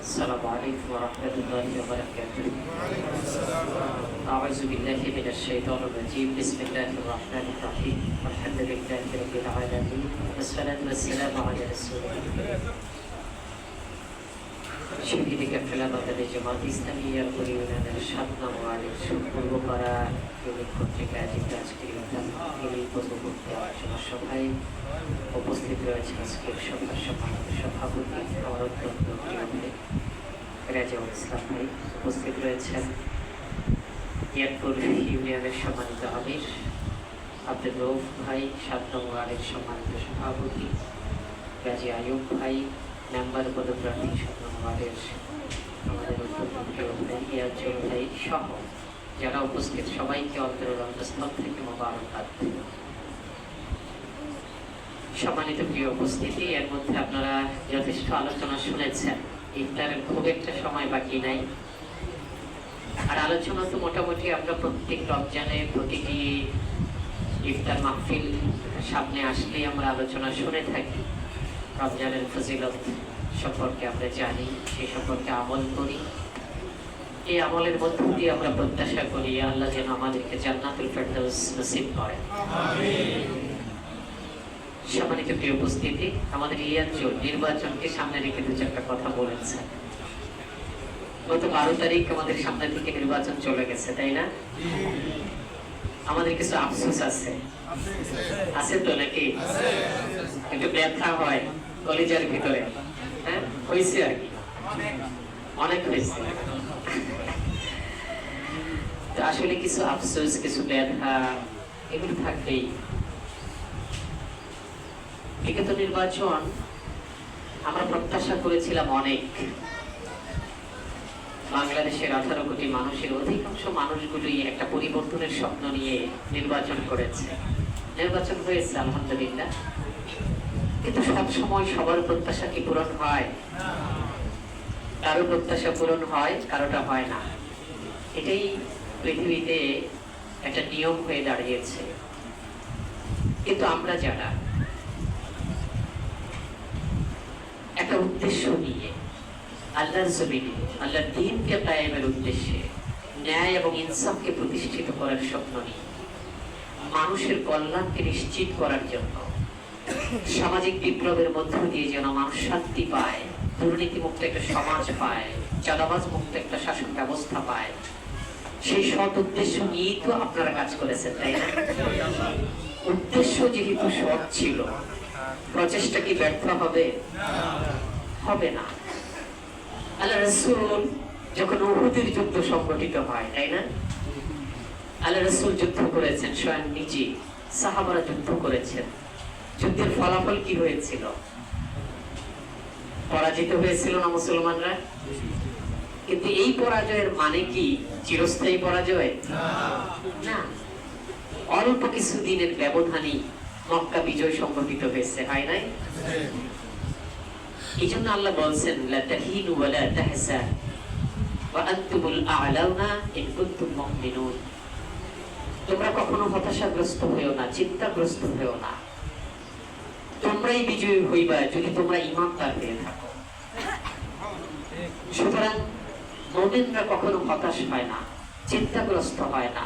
السلام عليكم ورحمة الله وبركاته. أعوذ بالله من الشيطان الرجيم. بسم الله الرحمن الرحيم. الحمد لله رب العالمين والصلاة والسلام على رسول الله شهيد كفلا بدل جماعة إسلامية القريون الشرط وعلى الشكر وقراء يوم পত্রিকা আজকে আজকের এই পূর্ববর্তী আলোচনা সভায় উপস্থিত রয়েছে আজকের সভার সভাপতি আমার অত্যন্ত প্রিয় ভাই রাজিউল ইসলাম ভাই, উপস্থিত রয়েছেন ইয়াদপুর ইউনিয়নের সম্মানিত আমির আব্দুল রউফ ভাই, ৭ নং ওয়ার্ডের সম্মানিত সভাপতি গাজী আইয়ুব ভাই, মেম্বার পদপ্রার্থী ৭ নং ওয়ার্ডের আমাদের অত্যন্ত প্রিয় ভাই ইয়াজুল ভাই সহ যারা উপস্থিত সবাইকে অন্তরের অন্তঃস্থল থেকে মোবারকবাদ। সম্মানিত প্রিয় উপস্থিতি, এর মধ্যে আপনারা যথেষ্ট আলোচনা শুনেছেন। ইফতারের খুব একটা সময় বাকি নাই, আর আলোচনা তো মোটামুটি আমরা প্রত্যেক রমজানে প্রতিটি ইফতার মাহফিল সামনে আসলেই আমরা আলোচনা শুনে থাকি। রমজানের ফজিলত সম্পর্কে আমরা জানি, সেই সম্পর্কে আমল করি। এই আমলের মধ্য দিয়ে আমরা প্রত্যাশা করি আল্লাহ যেন আমাদেরকে জান্নাতুল ফেরদৌস নসিব করেন। সম্মানিত প্রিয় উপস্থিতি, আমাদের ইয়াজুল নির্বাচনকে সামনে রেখে দু চারটা কথা বলেছেন। গত 12 তারিখ আমাদের সামনে থেকে নির্বাচন চলে গেছে, তাই না? আমাদের কিছু আফসোস আছে, আছে তো নাকি? একটু ব্যথা হয় কলিজার ভিতরে, হ্যাঁ হয়েছে আর কি, অনেক হয়েছে। আসলে কিছু আফসোস, কিছু ব্যথা এগুলো থাকবেই। বিগত নির্বাচন আমরা প্রত্যাশা করেছিলাম অনেক। বাংলাদেশের 18 কোটি মানুষের অধিকাংশ মানুষগুলি একটা পরিবর্তনের স্বপ্ন নিয়ে নির্বাচন করেছে। নির্বাচন হয়েছে আলহামদুলিল্লাহ, কিন্তু সব সময় সবার প্রত্যাশা কি পূরণ হয়? কারো প্রত্যাশা পূরণ হয়, কারোটা হয় না। এটাই পৃথিবীতে একটা নিয়ম হয়ে দাঁড়িয়েছে। কিন্তু আমরা যারা একটা উদ্দেশ্য নিয়ে আল্লাহর জমিনে আল্লাহর দ্বীনকে কায়েমের উদ্দেশ্যে ন্যায় এবং ইনসাফকে প্রতিষ্ঠিত করার স্বপ্ন নিয়ে মানুষের কল্যাণকে নিশ্চিত করার জন্য সামাজিক বিপ্লবের মধ্য দিয়ে যেন মানুষ শান্তি পায়, দুর্নীতিমুক্ত একটা সমাজ পায়, চাঁদাবাজ মুক্ত একটা শাসন ব্যবস্থা পায়, সেই সৎ উদ্দেশ্য নিয়েই তো আপনারা কাজ করেছেন, তাই না? উদ্দেশ্য যেহেতু সৎ ছিল, প্রচেষ্টা কি ব্যর্থ হবে? হবে না। আল্লাহ রাসূল যখন উহুদের যুদ্ধ সংগঠিত হয়, তাই না? আল্লাহ রাসূল যুদ্ধ করেছেন, স্বয়ং নিজে, সাহাবারা যুদ্ধ করেছেন। যুদ্ধের ফলাফল কি হয়েছিল? পরাজিত হয়েছিল না মুসলমানরা? কিন্তু এই পরাজয়ের মানে কি চিরস্থায়ী পরাজয়? না। অল্প কিছু দিনের ব্যবধানে মক্কা বিজয় সংঘটিত হয়েছে, হয় নাই? এই জন্য আল্লাহ বলছেন লা তাহিনু ওয়া লা তাহজানু ওয়া আনতুমুল আ'লাউনা ইন কুনতুম মুমিনুন। তোমরা কখনো হতাশাগ্রস্ত হইও না, চিন্তাগ্রস্ত হইও না। তোমরাই বিজয়ী হইবা যদি তোমরা ঈমানদার হয়ে থাকো। সুতরাং মুমিনরা কখনো হতাশ হয় না, চিন্তাগ্রস্ত হয় না।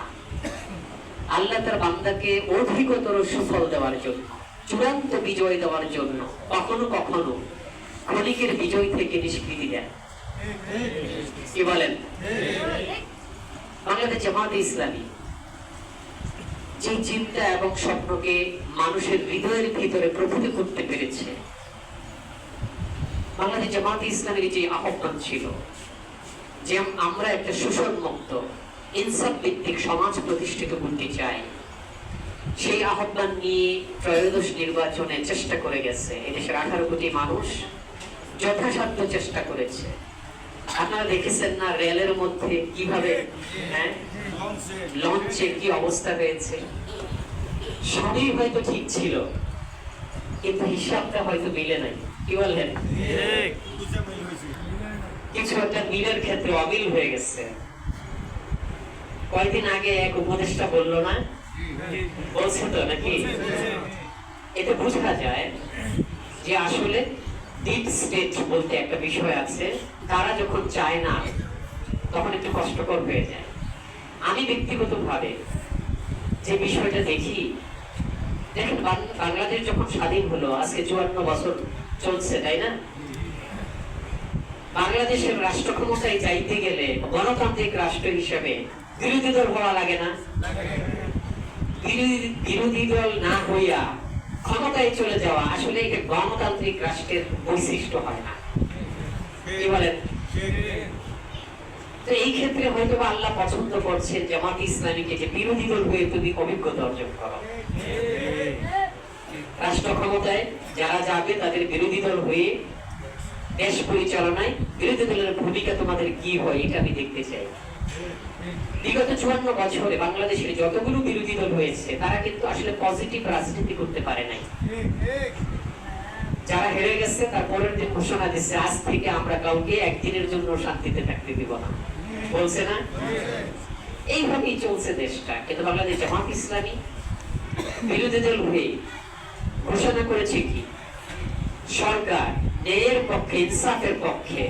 আল্লাহ তার বান্দাকে অধিকতর সুফল দেওয়ার জন্য, চূড়ান্ত বিজয় দেওয়ার জন্য কখনো কখনো ক্ষণিকের বিজয় থেকে নিষ্কৃতি দেন। কি বলেন? বাংলাদেশ জামায়াতে ইসলামী যে চিন্তা এবং স্বপ্নকে মানুষের হৃদয়ের ভিতরে প্রতিফলিত করতে পেরেছে, বাংলাদেশ জামায়াতে ইসলামের যে আহ্বান ছিল যে আমরা একটা শোষণ মুক্ত ইনসাফ ভিত্তিক সমাজ প্রতিষ্ঠিত করতে চাই, সেই আহ্বান নিয়ে ত্রয়োদশ নির্বাচনে চেষ্টা করে গেছে। এদেশের 18 কোটি মানুষ যথাসাধ্য চেষ্টা করেছে। আপনারা দেখেছেন না রেলের মধ্যে কিভাবে, লঞ্চে কি অবস্থা হয়েছে? সবই হয়তো ঠিক ছিল, কিন্তু হিসাবটা হয়তো মিলে নাই। কি বললেন? কিছু একটা মিলের ক্ষেত্রে অমিল হয়ে গেছে। কয়েকদিন আগে এক উপদেষ্টা বললো না, বলছে তো নাকি? এতে বোঝা যায় যে আসলে ডিপ স্টেট বলতে একটা বিষয় আছে, তারা যখন চায় না তখন একটু কষ্টকর হয়ে যায়। আমি ব্যক্তিগতভাবে যে বিষয়টা দেখি, দেখেন বাংলাদেশ যখন স্বাধীন হলো আজকে 54 বছর চলছে, তাই না? বাংলাদেশের রাষ্ট্র ক্ষমতায় যাইতে গেলে গণতান্ত্রিক রাষ্ট্র হিসেবে বিরোধী দল হওয়া লাগে না? বিরোধী দল না হইয়া ক্ষমতায় চলে যাওয়া আসলে এটা গণতান্ত্রিক রাষ্ট্রের বৈশিষ্ট্য হয় না, কি বলেন? তো এই ক্ষেত্রে হয়তো আল্লাহ পছন্দ করছেন জামাত ইসলামীকে, যে বিরোধী দল হয়ে তুমি অভিজ্ঞতা অর্জন করো। রাষ্ট্র ক্ষমতায় যারা যাবে তাদের বিরোধী দল হয়ে দেশ পরিচালনায় বিরোধী দলের ভূমিকা তোমাদের কি হয় এটা আমি দেখতে চাই। বিগত 54 বছরে বাংলাদেশের যতগুলো বিরোধী দল হয়েছে তারা কিন্তু আসলে পজিটিভ রাজনীতি করতে পারে নাই। যারা হেরে গেছে তার পরের দিন ঘোষণা দিচ্ছে, আজ থেকে আমরা কাউকে একদিনের জন্য শান্তিতে থাকতে দিব না, বলছে না? এইভাবেই চলছে দেশটা। কিন্তু বাংলাদেশ জামাত ইসলামী বিরোধী দল হয়ে ঘোষণা করেছে কি, সরকার ন্যায়ের পক্ষে, ইনসাফের পক্ষে,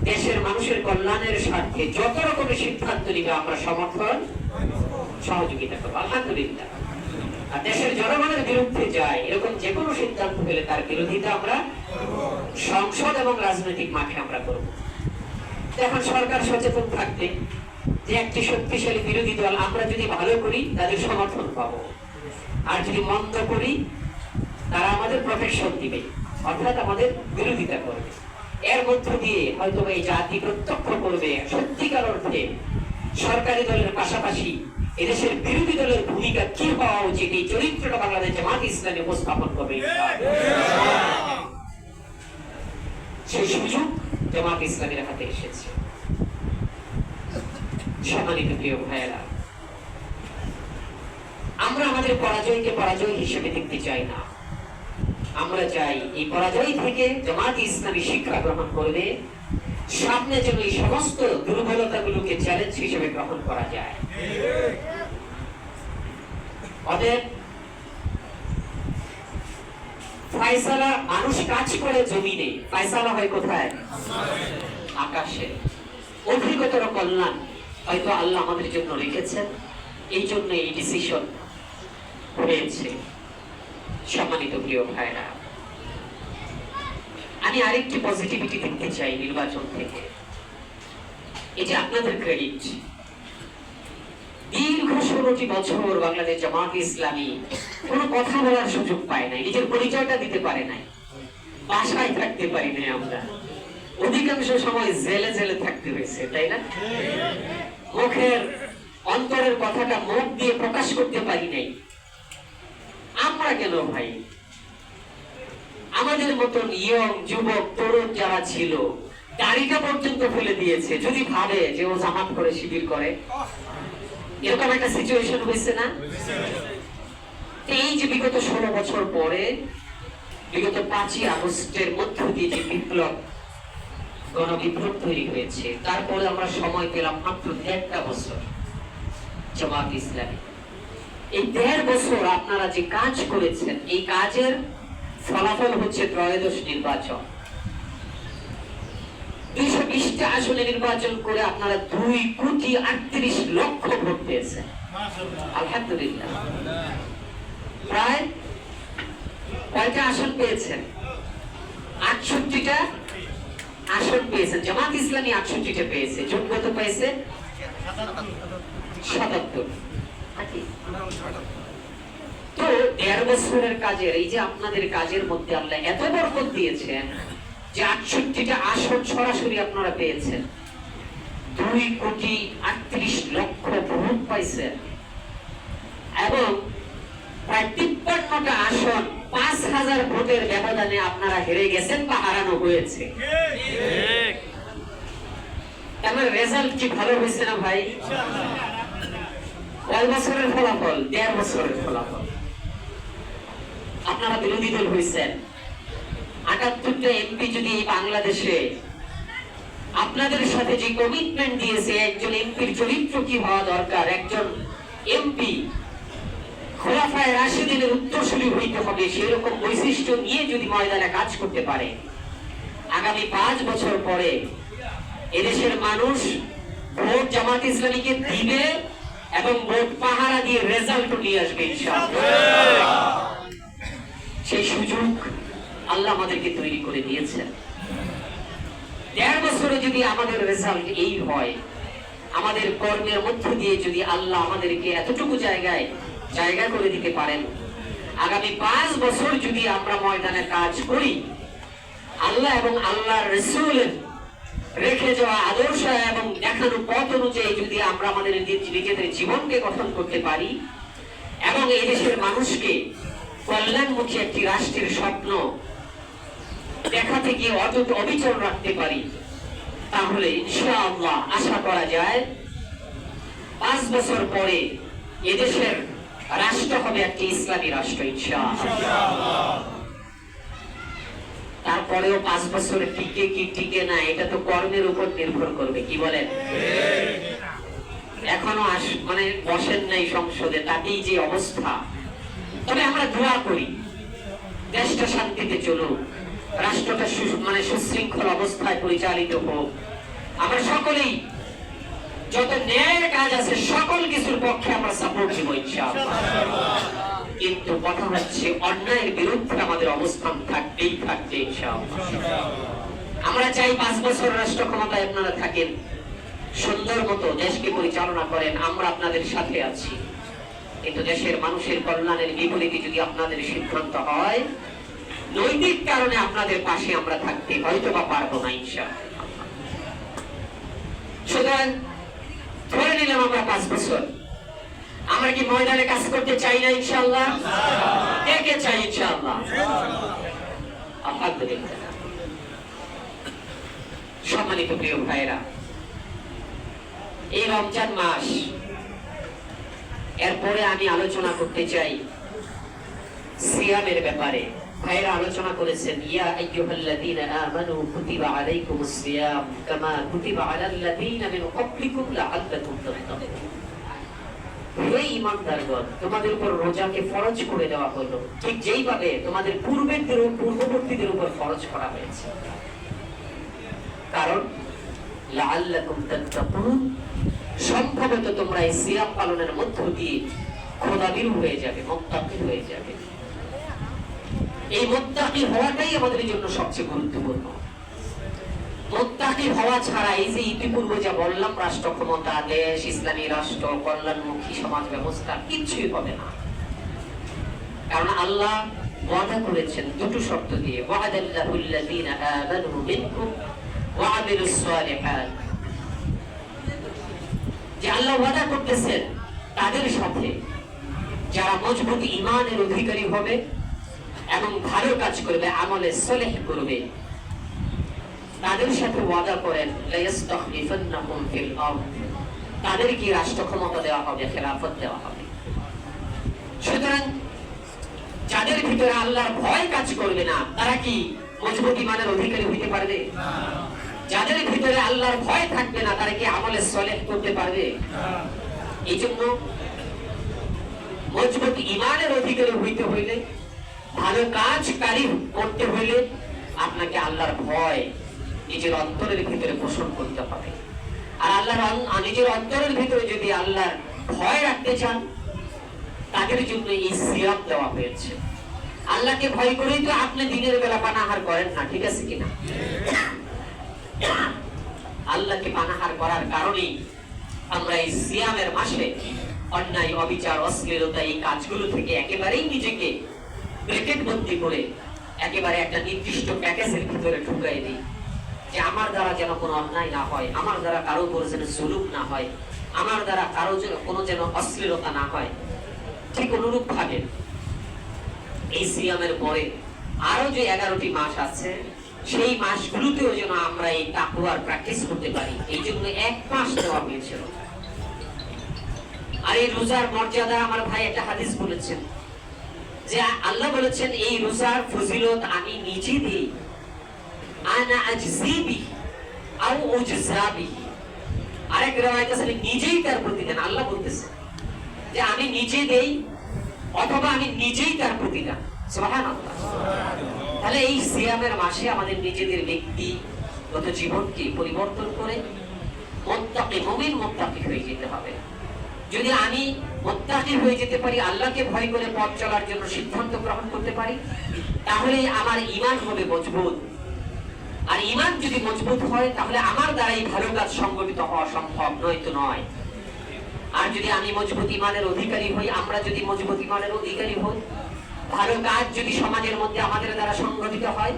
দেশের মানুষের কল্যাণের স্বার্থে যত রকমের সিদ্ধান্ত নিবে আমরা সমর্থন সহযোগিতা করবো, আলহামদুলিল্লাহ। আর দেশের জনগণের বিরুদ্ধে যায় এরকম যে কোনো সিদ্ধান্ত হলে তার বিরোধিতা আমরা সংসদ এবং রাজনৈতিক মাঠে আমরা করব। এখন সরকার সচেতন থাকতে যে একটি শক্তিশালী বিরোধী দল আমরা যদি ভালো করি তাদের সমর্থন পাবো, আর যদি মন্দ করি তারা আমাদের প্রোটেকশন দিবে, অর্থাৎ আমাদের বিরোধিতা করবে। এর মধ্য দিয়ে হয়তো এই জাতি প্রত্যক্ষ করবে সত্যিকার অর্থে সরকারি দলের পাশাপাশি এদেশের বিরোধী দলের ভূমিকা কি হওয়া উচিত, এই চরিত্রটা বাংলাদেশ জামাত ইসলামী উপস্থাপন করবে। সেই সুযোগ জামাত ইসলামীর হাতে এসেছে। সম্মানিত প্রিয় ভাইয়েরা, আমরা আমাদের পরাজয়কে পরাজয় হিসেবে দেখতে চাই না। আমরা চাই এই পরাজয় থেকে জামাত ইসলামী শিক্ষা গ্রহণ করবে, সামনে যেন এই সমস্ত দুর্বলতাগুলোকে চ্যালেঞ্জ হিসেবে গ্রহণ করা যায়। ওদের ফয়সালা মানুষ কাজ করে জমিনে, ফয়সালা হয় কোথায়? আকাশে। অধিকতর কল্যাণ হয়তো আল্লাহ আমাদের জন্য রেখেছেন, এই জন্য এই ডিসিশন হয়েছে। সম্মানিত প্রিয় ভাইরা, আমি আরেকটি পজিটিভিটি দেখতে চাই নির্বাচন থেকে। এটা আপনাদের ক্রেডিট। দীর্ঘ 16টি বছর বাংলাদেশ জামাত ইসলামী কোনো কথা বলার সুযোগ পায় নাই, নিজের পরিচয়টা দিতে পারে নাই, বাসায় থাকতে পারি নাই, আমরা অধিকাংশ সময় জেলে জেলে থাকতে হয়েছে, তাই না? মুখের অন্তরের কথাটা মুখ দিয়ে প্রকাশ করতে পারি নাই। আমরা কেন ভাই? আমাদের মতন ইয়ং যুবক তরুণ যারা ছিল দাড়িটা পর্যন্ত ফেলে দিয়েছে, যদি ভাবে যে ও জামাত করে শিবির করে, এরকম একটা সিচুয়েশন হয়েছে না? এই যে বিগত 16 বছর পরে বিগত 5ই আগস্টের মধ্য দিয়ে যে বিপ্লব, গণবিপ্লব তৈরি হয়েছে, তারপরে আমরা সময় পেলাম মাত্র 1.5 বছর। জামাত ইসলামী এই 1.5 বছর আপনারা যে কাজ করেছেন, এই কাজের ফলাফল হচ্ছে ত্রয়োদশ নির্বাচন। 220টা আসনে নির্বাচন করে আপনারা 2,38,00,000 ভোট পেয়েছেন, আলহামদুলিল্লাহ। প্রায় কয়টা আসন পেয়েছেন? 68টা আসন পেয়েছেন। জামাত ইসলামী 68টা পেয়েছে, জোট কত পেয়েছে? 77। তো 1.5 বছরের কাজের, এই যে আপনাদের কাজের মধ্যে আল্লাহ এত বরকত দিয়েছেন যে 68টা আসন সরাসরি আপনারা পেয়েছেন, 2,38,00,000 ভোট পাইছেন, এবং প্রায় 53টা আসন 5,000 ভোটের ব্যবধানে আপনারা হেরে গেছেন বা হারানো হয়েছে। আমার রেজাল্ট কি ভালো হয়েছে না ভাই? কয় বছরের ফলাফল? 1.5 বছরের ফলাফল। আপনারা বিরোধী দল হয়েছেন, 78টা এমপি যদি বাংলাদেশে আপনাদের সাথে যে কমিটমেন্ট দিয়েছে, একজন এমপির চরিত্র কি হওয়া দরকার, একজন এমপি খোলাফায়ে রাশিদিনের উত্তরসূরি হইতে হবে, সেরকম বৈশিষ্ট্য নিয়ে যদি ময়দানে কাজ করতে পারে, আগামী 5 বছর পরে এদেশের মানুষ ভোট জামাত ইসলামীকে দিবে এবং ভোট পাহারা দিয়ে রেজাল্ট নিয়ে আসবে ইনশাআল্লাহ। সেই সুযোগ আল্লাহ আমাদেরকে তৈরি করে দিয়েছেন। 1.5 বছরে যদি আমাদের রেজাল্ট এই হয়, আমাদের কর্মের মধ্য দিয়ে যদি আল্লাহ আমাদেরকে এতটুকু জায়গা করে দিতে পারেন, আগামী 5 বছর যদি আমরা ময়দানে কাজ করি, আল্লাহ এবং আল্লাহর রাসূলের রেখে যাওয়া আদর্শ এবং দেখানো পথ অনুযায়ী যদি আমরা আমাদের নিজেদের জীবনকে গঠন করতে পারি এবং এই দেশের মানুষকে কল্যাণমুখী একটি রাষ্ট্রের স্বপ্ন দেখা থেকে অটুট অবিচল রাখতে পারি, তাহলে ইনশাআল্লাহ আশা করা যায় 5 বছর পরে এদেশের রাষ্ট্র হবে একটি ইসলামী রাষ্ট্র ইনশাআল্লাহ। তারপরেও 5 বছর টিকে কি টিকে না, এটা তো কর্মের উপর নির্ভর করবে, কি বলেন? এখনো বসেন নাই সংসদে, তাতেই যে অবস্থা। তবে আমরা দোয়া করি দেশটা শান্তিতে চলুক, রাষ্ট্রটা সুশৃঙ্খল অবস্থায় পরিচালিত হোক। আমরা সকলেই যত ন্যায়ের কাজ আছে সকল কিছুর পক্ষে আমরা সাপোর্ট দিব ইনশাআল্লাহ। কিন্তু কথা হচ্ছে অন্যায়ের বিরুদ্ধে আমাদের অবস্থান থাকবে ইনশাআল্লাহ। আমরা চাই 5 বছর রাষ্ট্র ক্ষমতায় আপনারা থাকেন, সুন্দর মতো দেশকে পরিচালনা করেন, আমরা আপনাদের সাথে আছি। কিন্তু দেশের মানুষের কল্যাণের বিপরীতে যদি আপনাদের সিদ্ধান্ত হয়, নৈতিক কারণে আপনাদের পাশে আমরা থাকতে হয়তো বা পারবো না ইনশাআল্লাহ। সুতরাং ধরে নিলাম আমরা 5 বছর, আমরা কি ময়দানে কাজ করতে চাই না ইনশাআল্লাহ? কে কে চাই ইনশাআল্লাহ? আলহামদুলিল্লাহ। সম্মানিত প্রিয় ভাইরা, এই রমজান মাস, এরপরে আমি আলোচনা করতে চাই সিয়ামের ব্যাপারে। ভাইরা আলোচনা করেছেন, ইয়া আইয়ুহাল্লাযীনা আমানু কুতিবা আলাইকুমুস সিয়াম কামা কুতিবা আলাল্লাযীনা মিন ক্বাবলিকুম লাআল্লাকুম তাত্তাকুন। হে ঈমানদারগণ, তোমাদের উপর রোজাকে ফরজ করে দেওয়া হলো ঠিক যেইভাবে তোমাদের পূর্ববর্তীদের উপর ফরজ করা হয়েছে, কারণ লাআল্লাকুম তাত্তাকুন, সম্ভবত তোমরা এই সিয়াম পালনের মধ্য দিয়ে খোদাভীরু হয়ে যাবে, মুত্তাকি হয়ে যাবে। এই মুত্তাকি হওয়াটাই আমাদের জন্য সবচেয়ে গুরুত্বপূর্ণ। মুত্তাকি হওয়া ছাড়া এই যে ইতিপূর্বে যা বললাম, রাষ্ট্র ক্ষমতা, দেশ, ইসলামী রাষ্ট্র, কল্যাণমুখী সমাজ ব্যবস্থা, কিচ্ছুই হবে না। কারণ আল্লাহ ওয়াদা করেছেন দুটো শর্ত দিয়ে, ওয়াদাল্লাহুল্লাযীনা আমানু মিনকুম ওয়া আমিলুস সালিহাত, যে আল্লাহ ওয়াদা করতেছেন তাদের সাথে যারা মজবুত ঈমানের অধিকারী হবে এবং ভালো কাজ করবে, আমলে সলেহ করবে, তাদের সাথে ওয়াদা করেন লায়াস্তাখলিফান্নাহুম ফিল আরদ, তাদেরকে রাষ্ট্র ক্ষমতা দেওয়া হবে, খেলাফত দেওয়া হবে। সুতরাং যাদের ভিতরে আল্লাহর ভয় কাজ করবে না, তারা কি মজবুত ঈমানের অধিকারী হইতে পারবে? যাদের ভিতরে আল্লাহর ভয় থাকবে না, তারা কি আমলে সলেহ করতে পারবে? এই জন্য মজবুত ঈমানের অধিকারী হইতে হইলে, ভালো কাজকারী করতে হইলে আপনাকে আল্লাহর ভয় নিজের অন্তরের ভিতরে পোষণ করতে হবে। আর নিজের অন্তরের ভিতরে যদি আল্লাহর ভয় রাখতে চান, তাদের জন্য এই সিয়াম দেওয়া হয়েছে। আল্লাহকে ভয় করেই তো আপনি দিনের বেলা পানাহার করেন না, ঠিক আছে কিনা? আল্লাহকে পানাহার করার কারণেই আমরা এই সিয়ামের মাসে অন্যায়, অবিচার, অশ্লীলতা, এই কাজগুলো থেকে একেবারেই নিজেকে ব্রেকেট বন্দি করে একেবারে একটা নির্দিষ্ট প্যাকেজের ভিতরে ঢুকাই দিই, যে আমার দ্বারা যেন কোনো অন্যায় না হয়, আমার দ্বারা কারো উপর যেন জুলুম না হয়, আমার দ্বারা কারো কোনো যেন অশ্লীলতা না হয়। ঠিক অনুরূপ ভাবে এই সিয়ামের পরে আরো যে 11টি মাস আছে, সেই মাসগুলোতেও যেন আমরা এই তাকওয়ার প্র্যাকটিস করতে পারি। এই জন্য 1 মাস দেওয়া হয়েছিল। আর এই রোজার মর্যাদা, আমার ভাই একটা হাদিস বলেছেন যে আল্লাহ বলেছেন এই রোজার ফজিলত আমি নিজে দিই, আনা আজজিবি আও উজজাবি। আরেক riwayat আছে নিজেই তার প্রতিদান। আল্লাহ বলতেছেন যে আমি নিজে দেই অথবা আমি নিজেই তার প্রতিদান। সুবহানাল্লাহ। তাহলে এই সিয়ামের মাসে আমাদের নিজেদের ব্যক্তিগত জীবনকে পরিবর্তন করে মুত্তাকি মুমিন মুত্তাকি হয়ে যেতে হবে। যদি আমি মুত্তাকি হয়ে যেতে পারি, আল্লাহকে ভয় করে পথ চলার জন্য সিদ্ধান্ত গ্রহণ করতে পারি, তাহলে আমার ঈমান হবে মজবুত। আর ঈমান যদি মজবুত হয় তাহলে আমার দ্বারাই ভালো কাজ সংগঠিত হওয়া সম্ভব, নয়তো নয়। আর যদি আমি মজবুত ঈমানের অধিকারী হই, আমরা যদি মজবুত ঈমানের অধিকারী হই, ভালো কাজ যদি সমাজের মধ্যে আমাদের দ্বারা সংগঠিত হয়,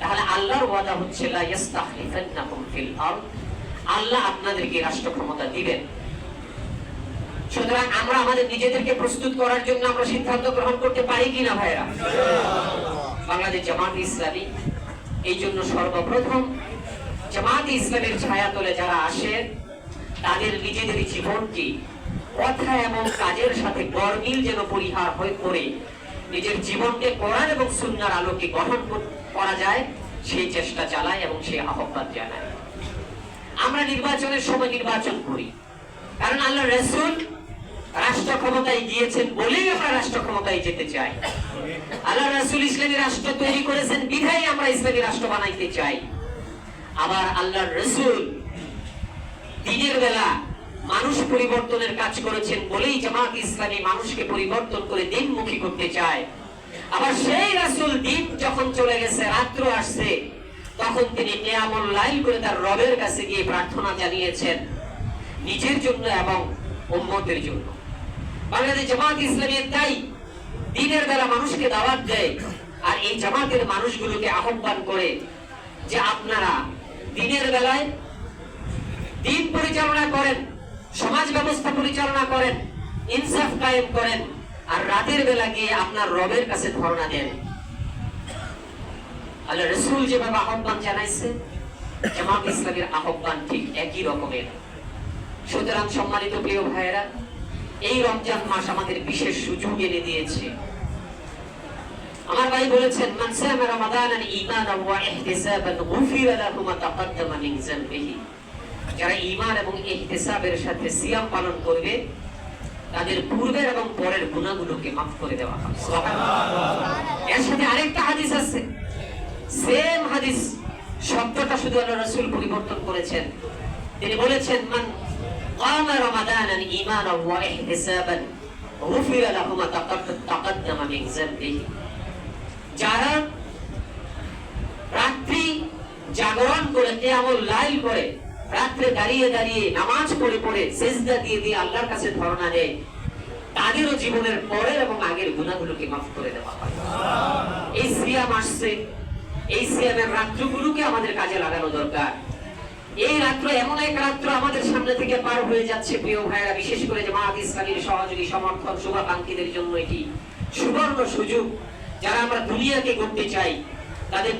তাহলে আল্লাহর ওয়াদা হচ্ছে লা ইস্তাখলিফান্নাকুম ফিল আরদ, আল্লাহ আপনাদেরকে রাষ্ট্র ক্ষমতা দিবেন। সুতরাং আমরা আমাদের নিজেদেরকে প্রস্তুত করার জন্য আমরা সিদ্ধান্ত গ্রহণ করতে পারি কিনা ভাইরা? বাংলাদেশ জামাত ইসলামী এই জন্য সর্বপ্রথম জামাত ইসলামের ছায়াতলে যারা আসে তাদের নিজেদের জীবনকে কথা এবং কাজের সাথে গরমিল যেন পরিহার হয়ে করে নিজের জীবনকে কোরআন এবং সুন্নাহর আলোকে গঠন করা যায়, সেই চেষ্টা চালায় এবং সেই আহ্বান জানায়। আমরা নির্বাচনের সময় নির্বাচন করি, কারণ আল্লাহ রাসূল রাষ্ট্র ক্ষমতায় গিয়েছেন বলেই আমরা রাষ্ট্র ক্ষমতায় যেতে চাই। আল্লাহ রাসূল ইসলামী রাষ্ট্র তৈরি করেছেন বিধায় আমরা ইসলামী রাষ্ট্র বানাইতে চাই। আবার আল্লাহ রাসূল দিনের বেলা মানুষ পরিবর্তনের কাজ করেছেন বলেই জামাত ইসলামী মানুষকে পরিবর্তন করে দিনমুখী করতে চায়। আবার সেই রাসূল দিন যখন চলে গেছে, রাত্র আসছে, তখন তিনি কিয়ামুল লাইল করে তার রবের কাছে গিয়ে প্রার্থনা জানিয়েছেন নিজের জন্য এবং উম্মতের জন্য। বাংলাদেশ জামাত ইসলামী তাই দিনের বেলা মানুষকে দাওয়াত দেয়, আর এই জামাতের মানুষগুলোকে আহ্বান করে যে আপনারা দিনের বেলায় দিন পরিচালনা করেন, সমাজ ব্যবস্থা পরিচালনা করেন, ইনসাফ কায়েম করেন, আর রাতের বেলা গিয়ে আপনার রবের কাছে ধর্ণা দেন। আল্লাহ রাসূল যেভাবে আহ্বান জানাইছে, জামাত ইসলামের আহ্বান ঠিক একই রকমের। সুতরাং সম্মানিত প্রিয় ভাইয়েরা, এই রমজান মাস আমাদের বিশেষ সুযোগ এনে দিয়েছে। আমার ভাই বলেছেন, মান সামা রমাদানান ঈমানান ওয়া ইহতিসাবান গুফিরা লাহু মা তাকাদ্দামা মিন যামবিহি। যারা ঈমান এবং ইহতিসাবের সাথে সিয়াম পালন করবে, তাদের পূর্বের এবং পরের গুনাহগুলোকে মাফ করে দেওয়া হবে। সুবহানাল্লাহ। এর সাথে আরেকটা হাদিস আছে, সেম হাদিস, শব্দটা শুধু আল্লাহ রাসূল পরিবর্তন করেছেন। তিনি বলেছেন, মান কামা রমাদানান ঈমানান ওয়া ইহতিসাবান গুফিরা লাহু মা তাকাদ্দামা মিন যামবিহি। যারা রাত্রি জাগরণ করে কিয়ামুল লাইল করে, রাত্রে দাঁড়িয়ে দাঁড়িয়ে নামাজ পড়ে পড়ে সিজদা দিয়ে দিয়ে আল্লাহর কাছে ধর্ণা দেয়, তাদেরও জীবনের পরের এবং আগের গুনাহগুলোকে মাফ করে দেওয়া হয়। এই সিয়াম আসছে, এই সিয়ামের রাত্রগুলোকে আমাদের কাজে লাগানো দরকার। এই রাত্র এমন এক রাত্র আমাদের সামনে থেকে পার হয়ে যাচ্ছে প্রিয় ভাইরা, বিশেষ করে জামাত ইসলামীর সহযোগী সমর্থক শুভাকাঙ্ক্ষীদের জন্য এটি সুবর্ণ সুযোগ। যারা আমরা দুনিয়াকে গড়তে চাই, তাদের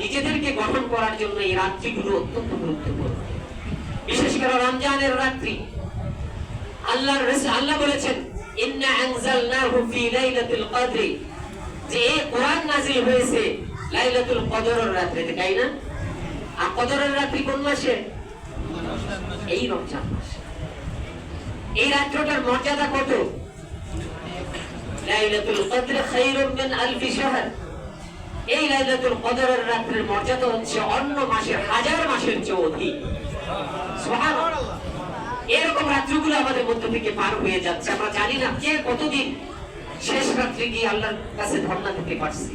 নিজেদেরকে গঠন করার জন্য এই রাত্রিগুলো অত্যন্ত গুরুত্বপূর্ণ। বিশেষ করে রমজানের রাত্রি, আল্লাহ বলেছেন, ইন্না আনজালনাহু ফি লাইলাতুল কদর, যে এই কোরআন নাযিল হয়েছে লাইলাতুল কদরের রাত্রিতে, তাই না? আর কদরের রাত্রি কোন মাসে? এই রমজান মাসে। এই রাত্রিটার মর্যাদা কত? লাইলাতুল কদর খায়রুম মিন আলফি শাহর। এই লাইলাতুল কদরের রাত্রির মর্যাদা হচ্ছে অন্য মাসের 1000 মাসের চেয়ে অধিক। সুবহানাল্লাহ। এরকম রাত্রিগুলো আমাদের মধ্য থেকে পার হয়ে যাচ্ছে, আমরা জানি না কে কতদিন শেষ রাত্রে গিয়ে আল্লাহর কাছে ধর্ণা দিতে পারছি।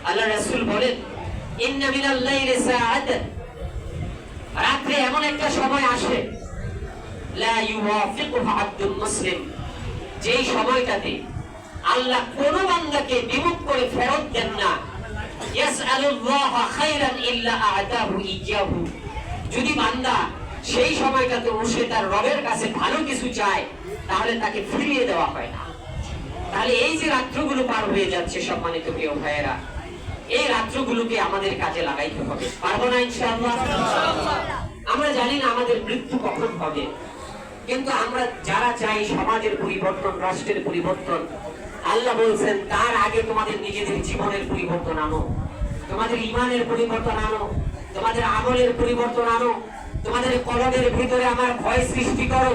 আল্লাহ রাসূল বলেন, ইন্না মিনাল লাইলি সাআতান, রাত্রে এমন একটা সময় আসে, লা ইউওয়াফিকুহা আবদুল মুসলিম, যেই সময়টাতে আল্লাহ কোন বান্দাকে বিমুখ করে ফেরত দেন না। ইয়াসআলুল্লাহা খায়রান ইল্লা আ'তাহু ইয়্যাহু, যদি বান্দা সেই সময়টাতে বসে তার রবের কাছে ভালো কিছু চায়, তাহলে তাকে ফিরিয়ে দেওয়া হয় না। তাহলে এই যে রাত্রগুলো পার হয়ে যাচ্ছে সম্মানিত প্রিয় ভাইয়েরা, এই রাত্রগুলোকে আমাদের কাজে লাগাইতে হবে। পারবো না ইনশাআল্লাহ? আমরা জানি না আমাদের মৃত্যু কখন হবে, কিন্তু আমরা যারা চাই সমাজের পরিবর্তন, রাষ্ট্রের পরিবর্তন, আল্লাহ বলছেন তার আগে তোমাদের নিজেদের জীবনের পরিবর্তন আনো, তোমাদের ঈমানের পরিবর্তন আনো, তোমাদের আমলের পরিবর্তন আনো, তোমাদের কলবের ভিতরে আমার ভয় সৃষ্টি করো।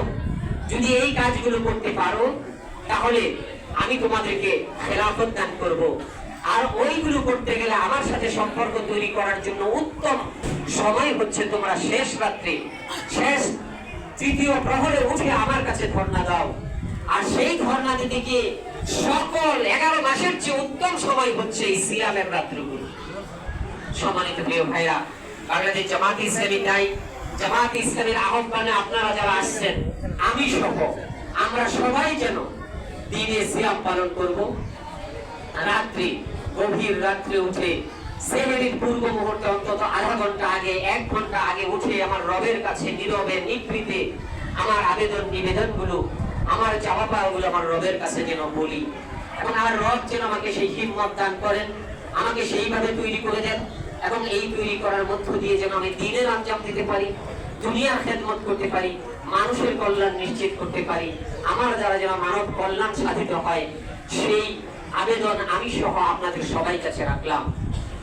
যদি এই কাজগুলো করতে পারো, তাহলে আমি তোমাদেরকে খেলাফত দান করব, আর ওইগুলো করতে গেলে আমার সাথে সম্পর্ক তৈরি করার জন্য উত্তম সময় হচ্ছে তোমরা শেষ রাত্রে, শেষ তৃতীয় প্রহরে উঠে আমার কাছে ধর্ণা দাও। আর সেই ধর্ণা দিতে গিয়ে সকল 11 মাসের চেয়ে উত্তম সময় হচ্ছে এই সিয়ামের রাত্রগুলো। সম্মানিত প্রিয় ভাইরা, বাংলাদেশ জামাত ইসলামী নাই, জামাত ইসলামের আহ্বানে আপনারা যারা আসছেন, আমি সহ আমরা সবাই যেন দিনে সিয়াম পালন করব। রাত্রি, গভীর রাত্রে উঠে সেহরির পূর্ব মুহূর্তে অন্তত আধা ঘন্টা আগে, 1 ঘন্টা আগে উঠে আমার রবের কাছে নীরবে নিভৃতে আমার আবেদন নিবেদনগুলো, আমার চাওয়া পাওয়াগুলো আমার রবের কাছে যেন বলি, এবং আমার রব যেন আমাকে সেই হিম্মত দান করেন, আমাকে সেইভাবে তৈরি করে দেন, এবং এই তৈরি করার মধ্য দিয়ে যেন আমি দিনের আঞ্জাম দিতে পারি, দুনিয়ার খেদমত করতে পারি, মানুষের কল্যাণ নিশ্চিত করতে পারি, আমার দ্বারা যেন মানব কল্যাণ সাধিত হয়, সেই আবেদন আমি সহ আপনাদের সবাই কাছে রাখলাম।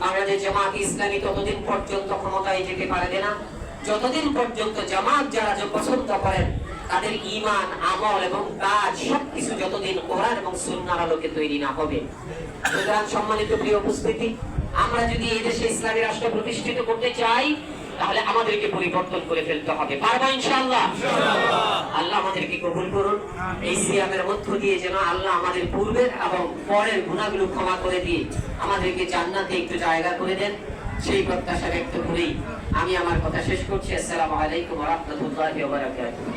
বাংলাদেশ জামাত ইসলামী ততদিন পর্যন্ত ক্ষমতায় যেতে পারবে না যতদিন পর্যন্ত জামাত যারা যে পছন্দ করেন তাদের ঈমান, আমল এবং কাজ সবকিছু যতদিন কোরআন এবং সুন্নাহর আলোকে তৈরি না হবে। সুতরাং সম্মানিত প্রিয় উপস্থিতি, আমরা যদি এই দেশে ইসলামী রাষ্ট্র প্রতিষ্ঠিত করতে চাই তাহলে আমাদেরকে পরিবর্তন করে ফেলতে হবে। পারবো ইনশাআল্লাহ? আল্লাহ আমাদেরকে কবুল করুন। এই সিয়ামের মধ্য দিয়ে যেন আল্লাহ আমাদের পূর্বের এবং পরের গুনাহগুলো ক্ষমা করে দিয়ে আমাদেরকে জান্নাতে একটু জায়গা করে দেন, সেই প্রত্যাশা ব্যক্ত করেই আমি আমার কথা শেষ করছি। আসসালামু আলাইকুম ওয়া রাহমাতুল্লাহি ওয়া বারাকাতুহু।